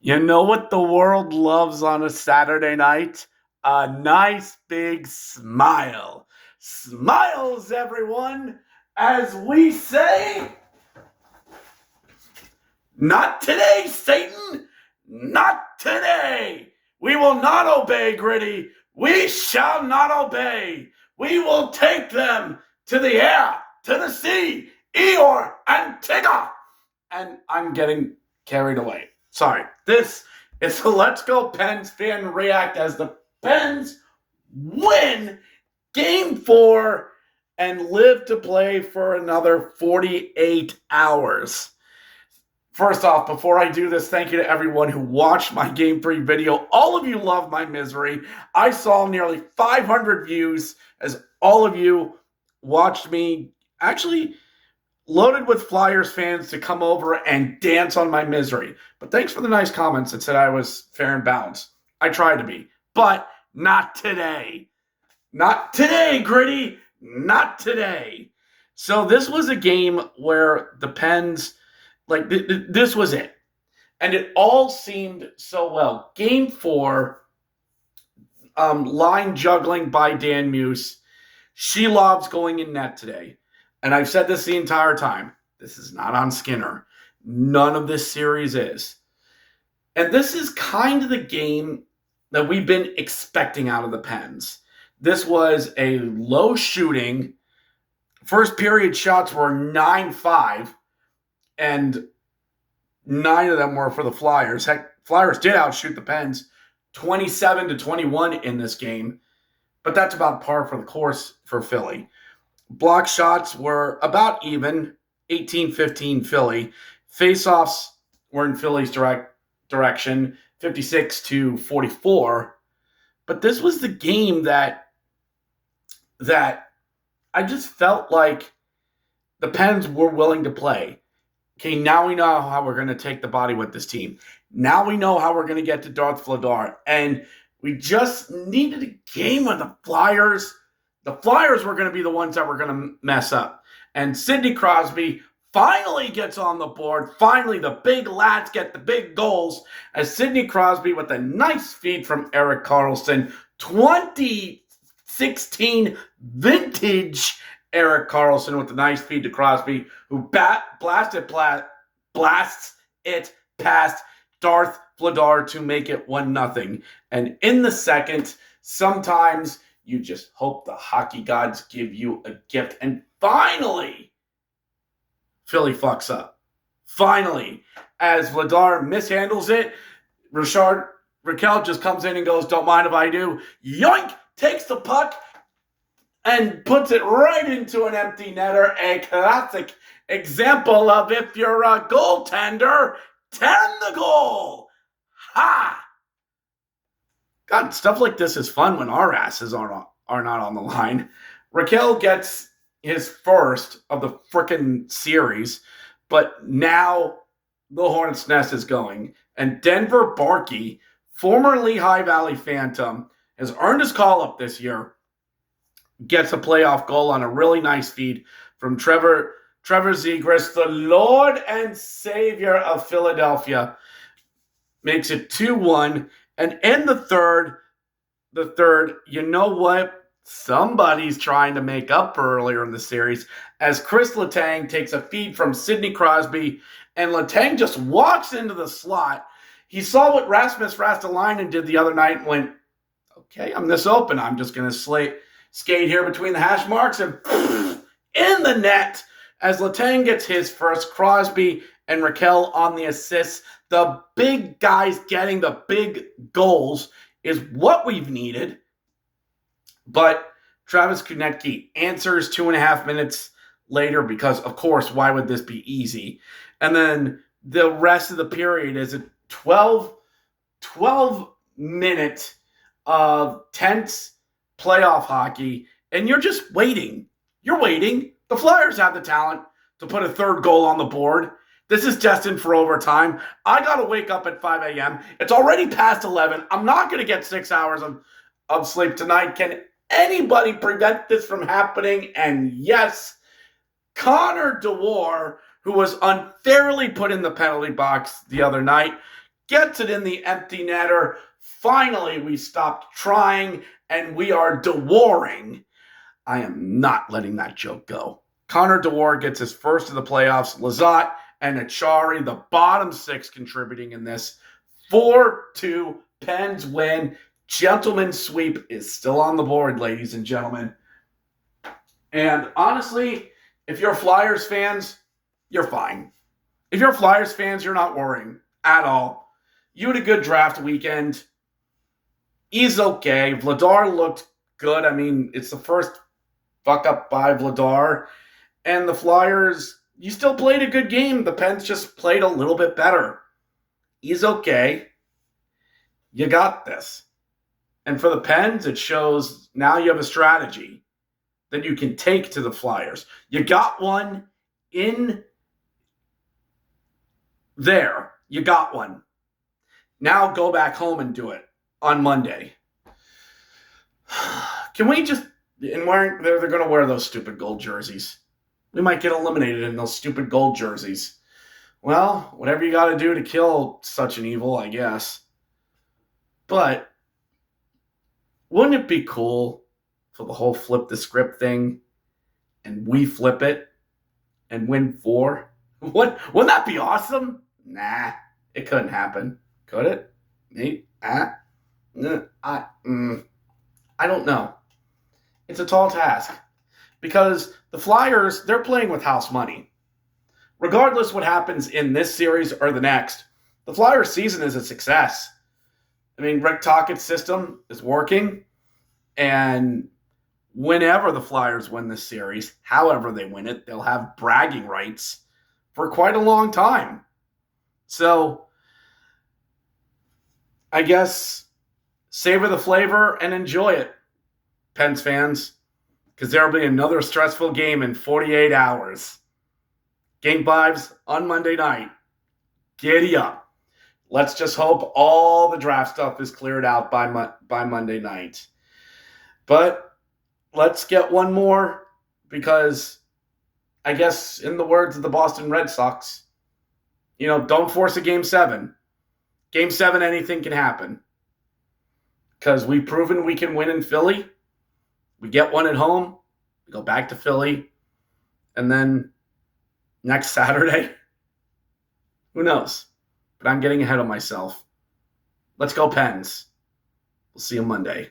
You know what the world loves on a Saturday night? A nice big smile. Smiles, everyone, as we say, not today, Satan, not today. We will not obey, Gritty. We shall not obey. We will take them to the air, to the sea, Eeyore and Tigger. And I'm getting carried away. Sorry. This is the Let's Go Pens fan react as the Pens win game 4 and live to play for another 48 hours. First off, before I do this, thank you to everyone who watched my Game 3 video. All of you love my misery. I saw nearly 500 views as all of you watched me actually loaded with Flyers fans to come over and dance on my misery. But thanks for the nice comments that said I was fair and balanced. I tried to be, but not today. Not today, Gritty. Not today. So this was a game where the Pens, this was it. And it all seemed so well. Game 4, line juggling by Dan Muse. Shelov's going in net today. And I've said this the entire time. This is not on Skinner. None of this series is. And this is kind of the game that we've been expecting out of the Pens. This was a low shooting. First period shots were 9-5. And 9 of them were for the Flyers. Heck, Flyers did outshoot the Pens 27-21 in this game. But that's about par for the course for Philly. Block shots were about even, 18-15 Philly. Face-offs were in Philly's direction, 56-44. But this was the game that I just felt like the Pens were willing to play. Okay, now we know how we're going to take the body with this team. Now we know how we're going to get to Darth Vladar. And we just needed a game with the Flyers. The Flyers were going to be the ones that were going to mess up. And Sidney Crosby finally gets on the board. Finally, the big lads get the big goals as Sidney Crosby with a nice feed from Erik Karlsson. 2016 vintage Erik Karlsson with a nice feed to Crosby, who blasts it past Darth Vladar to make it 1-0. And in the second, sometimes you just hope the hockey gods give you a gift. And finally, Philly fucks up. Finally, as Vladar mishandles it, Raquel just comes in and goes, "Don't mind if I do." Yoink! Takes the puck and puts it right into an empty netter. A classic example of if you're a goaltender, 10 the goal. Ha! God, stuff like this is fun when our asses are not on the line. Raquel gets his first of the frickin' series, but now the Hornets' nest is going. And Denver Barkey, former Lehigh Valley Phantom, has earned his call-up this year, gets a playoff goal on a really nice feed from Trevor Zegras, the Lord and Savior of Philadelphia. Makes it 2-1. And in the third, you know what? Somebody's trying to make up for earlier in the series as Chris Letang takes a feed from Sidney Crosby, and Letang just walks into the slot. He saw what Rasmus Ristolainen did the other night and went, okay, I'm this open. I'm just going to skate here between the hash marks and in the net as Letang gets his first. Crosby and Raquel on the assists. The big guys getting the big goals is what we've needed. But Travis Konecny answers 2.5 minutes later because, of course, why would this be easy? And then the rest of the period is a 12-minute of tense playoff hockey, and you're just waiting. You're waiting. The Flyers have the talent to put a third goal on the board. This is destined for overtime. I got to wake up at 5 a.m. It's already past 11. I'm not going to get 6 hours of sleep tonight. Can anybody prevent this from happening? And yes, Connor DeWar, who was unfairly put in the penalty box the other night, gets it in the empty netter. Finally, we stopped trying, and we are DeWaring. I am not letting that joke go. Connor DeWar gets his first of the playoffs. Lizotte and Achari, the bottom six, contributing in this. 4-2, Pens win. Gentleman sweep is still on the board, ladies and gentlemen. And honestly, if you're Flyers fans, you're fine. If you're Flyers fans, you're not worrying at all. You had a good draft weekend. He's okay. Vladar looked good. I mean, it's the first fuck up by Vladar. And the Flyers, you still played a good game. The Pens just played a little bit better. He's okay. You got this. And for the Pens, it shows now you have a strategy that you can take to the Flyers. You got one in there. You got one. Now go back home and do it on Monday. Can we just... And they're going to wear those stupid gold jerseys. We might get eliminated in those stupid gold jerseys. Well, whatever you got to do to kill such an evil, I guess. But wouldn't it be cool for the whole flip the script thing and we flip it and win 4? Wouldn't that be awesome? Nah, it couldn't happen. Could it? Maybe. I don't know. It's a tall task because the Flyers, they're playing with house money. Regardless what happens in this series or the next, the Flyers season is a success. I mean, Rick Tockett's system is working, and whenever the Flyers win this series, however they win it, they'll have bragging rights for quite a long time. So, I guess savor the flavor and enjoy it, Pens fans, because there will be another stressful game in 48 hours. Game 5's on Monday night. Giddy up. Let's just hope all the draft stuff is cleared out by Monday night. But let's get one more because I guess in the words of the Boston Red Sox, don't force a Game 7. Game 7, anything can happen. Because we've proven we can win in Philly. We get one at home. We go back to Philly. And then next Saturday, who knows? But I'm getting ahead of myself. Let's go Pens. We'll see you Monday.